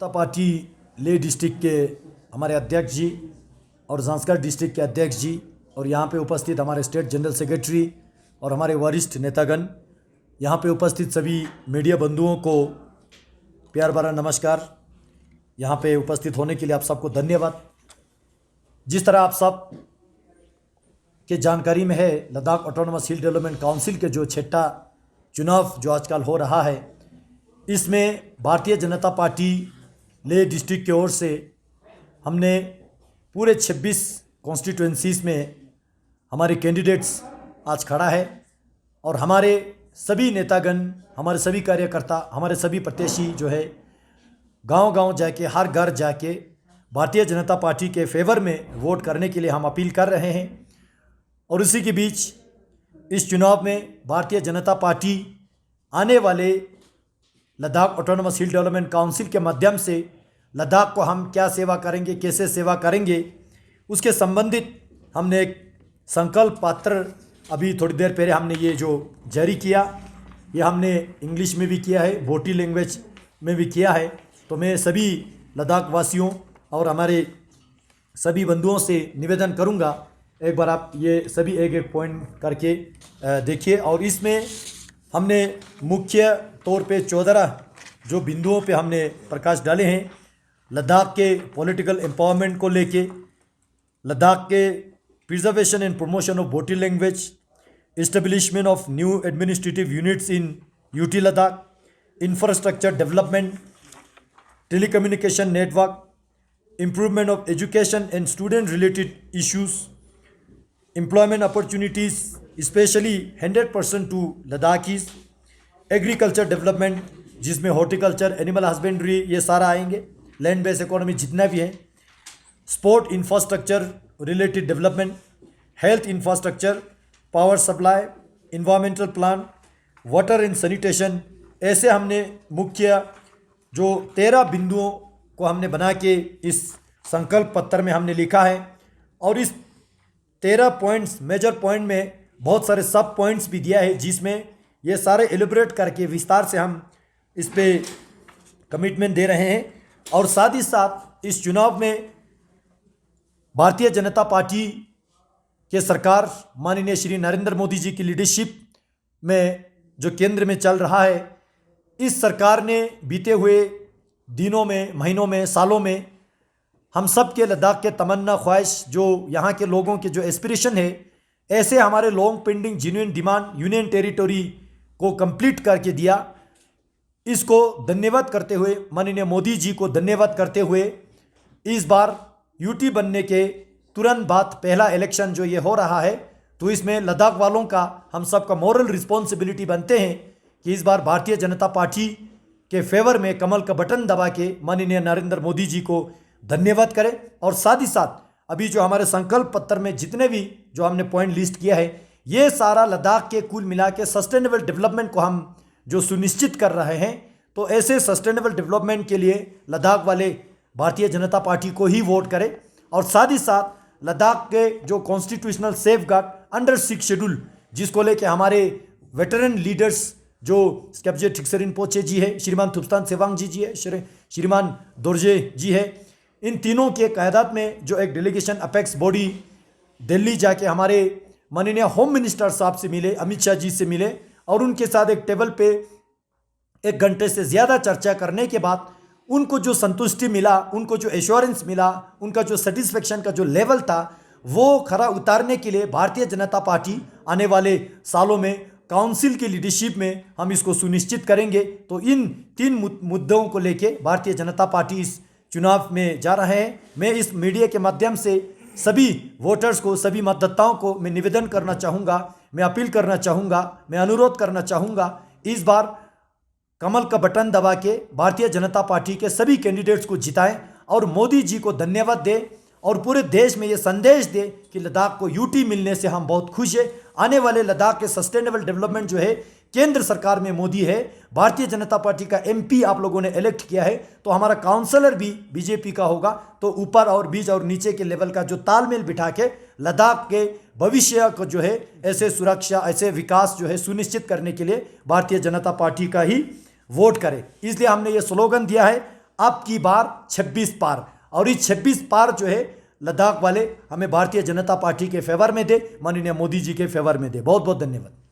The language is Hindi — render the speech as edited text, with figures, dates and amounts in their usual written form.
जनता पार्टी लेह डिस्ट्रिक्ट के हमारे अध्यक्ष जी और जांस्कर डिस्ट्रिक्ट के अध्यक्ष जी और यहाँ पे उपस्थित हमारे स्टेट जनरल सेक्रेटरी और हमारे वरिष्ठ नेतागण, यहाँ पे उपस्थित सभी मीडिया बंधुओं को प्यार भरा नमस्कार। यहाँ पे उपस्थित होने के लिए आप सबको धन्यवाद। जिस तरह आप सब के जानकारी में है, लद्दाख ऑटोनोमस हिल डेवलपमेंट काउंसिल के जो छठा चुनाव जो आजकल हो रहा है, इसमें भारतीय जनता पार्टी लेह डिस्ट्रिक्ट की ओर से हमने पूरे 26 कॉन्स्टिट्यूएंसीज़ में हमारे कैंडिडेट्स आज खड़ा है और हमारे सभी नेतागण, हमारे सभी कार्यकर्ता, हमारे सभी प्रत्याशी जो है गांव-गांव जाके, हर घर जाके भारतीय जनता पार्टी के फेवर में वोट करने के लिए हम अपील कर रहे हैं। और इसी के बीच इस चुनाव में भारतीय जनता पार्टी आने वाले लद्दाख ऑटोनोमस हिल डेवलपमेंट काउंसिल के माध्यम से लद्दाख को हम क्या सेवा करेंगे, कैसे सेवा करेंगे, उसके संबंधित हमने एक संकल्प पत्र अभी थोड़ी देर पहले हमने ये जो जारी किया, ये हमने इंग्लिश में भी किया है, भोटी लैंग्वेज में भी किया है। तो मैं सभी लद्दाख वासियों और हमारे सभी बंधुओं से निवेदन करूंगा, एक बार आप ये सभी एक एक पॉइंट करके देखिए। और इसमें हमने मुख्य तौर पे 14 जो बिंदुओं पे हमने प्रकाश डाले हैं। लद्दाख के पॉलिटिकल एम्पावरमेंट को लेके, लद्दाख के preservation and promotion of Bhoti language, establishment of new administrative units in UT Ladakh, infrastructure development, telecommunication network, improvement of education and student related issues, employment opportunities especially 100% to Laddakhis, agriculture development जिसमें horticulture, animal husbandry ये सारा आएंगे, land based economy जितना भी है, sport infrastructure related development, health infrastructure, power supply, environmental plan, water and sanitation, ऐसे हमने मुख्य जो 13 बिंदुओं को हमने बना के इस संकल्प पत्र में हमने लिखा है। और इस 13 पॉइंट्स, मेजर पॉइंट में बहुत सारे सब पॉइंट्स भी दिया है, जिसमें ये सारे एलिब्रेट करके विस्तार से हम इस पे कमिटमेंट दे रहे हैं। और साथ ही साथ इस चुनाव में भारतीय जनता पार्टी के सरकार माननीय श्री नरेंद्र मोदी जी की लीडरशिप में जो केंद्र में चल रहा है, इस सरकार ने बीते हुए दिनों में, महीनों में, सालों में हम सब के लद्दाख के तमन्ना ख्वाहिश, जो यहाँ के लोगों के जो एस्पिरेशन है, ऐसे हमारे long pending genuine demand union territory को कंप्लीट करके दिया। इसको धन्यवाद करते हुए, माननीय मोदी जी को धन्यवाद करते हुए, इस बार यूटी बनने के तुरंत बाद पहला इलेक्शन जो ये हो रहा है, तो इसमें लद्दाख वालों का, हम सब का मॉरल रिस्पॉन्सिबिलिटी बनते हैं कि इस बार भारतीय जनता पार्टी के फेवर में कमल का बटन दबा के माननीय नरेंद्र मोदी जी को धन्यवाद करें। और साथ ही साथ अभी जो हमारे संकल्प पत्र में जितने भी जो हमने पॉइंट लिस्ट किया है, ये सारा लद्दाख के कुल मिला के सस्टेनेबल डेवलपमेंट को हम जो सुनिश्चित कर रहे हैं। तो ऐसे सस्टेनेबल डेवलपमेंट के लिए लद्दाख वाले भारतीय जनता पार्टी को ही वोट करें। और साथ ही साथ लद्दाख के जो constitutional safe guard under 6 schedule, जिसको लेके हमारे वेटरन लीडर्स जो स्कैब्जे ठिक्सर रिनपोचे जी है, श्रीमान थुप्स्तान सेवांग जी है, श्रीमान दोरजे जी है, इन तीनों के क़यादत में जो एक डेलीगेशन अपेक्स बॉडी दिल्ली जाके हमारे माननीय होम मिनिस्टर साहब से मिले, अमित शाह जी से मिले, और उनके साथ एक टेबल पे 1 घंटे से ज़्यादा चर्चा करने के बाद उनको जो संतुष्टि मिला, उनको जो एश्योरेंस मिला, उनका जो सेटिस्फेक्शन का जो लेवल था, वो खरा उतारने के लिए भारतीय जनता पार्टी आने वाले सालों में काउंसिल की लीडरशिप में हम इसको सुनिश्चित करेंगे। तो इन 3 मुद्दों को लेके भारतीय जनता पार्टी इस चुनाव में जा रहे हैं। मैं इस मीडिया के माध्यम से सभी वोटर्स को, सभी मतदाताओं को मैं निवेदन करना चाहूँगा, मैं अपील करना चाहूँगा, मैं अनुरोध करना चाहूँगा, इस बार कमल का बटन दबा के भारतीय जनता पार्टी के सभी कैंडिडेट्स को जिताएं और मोदी जी को धन्यवाद दें और पूरे देश में ये संदेश दे कि लद्दाख को यूटी मिलने से हम बहुत खुश हैं। आने वाले लद्दाख के सस्टेनेबल डेवलपमेंट जो है, केंद्र सरकार में मोदी है, भारतीय जनता पार्टी का एमपी आप लोगों ने इलेक्ट किया है, तो हमारा काउंसलर भी बीजेपी का होगा। तो ऊपर और बीच और नीचे के लेवल का जो तालमेल बिठा के लद्दाख के भविष्य को जो है ऐसे सुरक्षा, ऐसे विकास जो है सुनिश्चित करने के लिए भारतीय जनता पार्टी का ही वोट करें। इसलिए हमने ये स्लोगन दिया है, अब की बार 26 पार, और इस 26 पार जो है लद्दाख वाले हमें भारतीय जनता पार्टी के फेवर में दे, माननीय मोदी जी के फेवर में दे। बहुत बहुत धन्यवाद।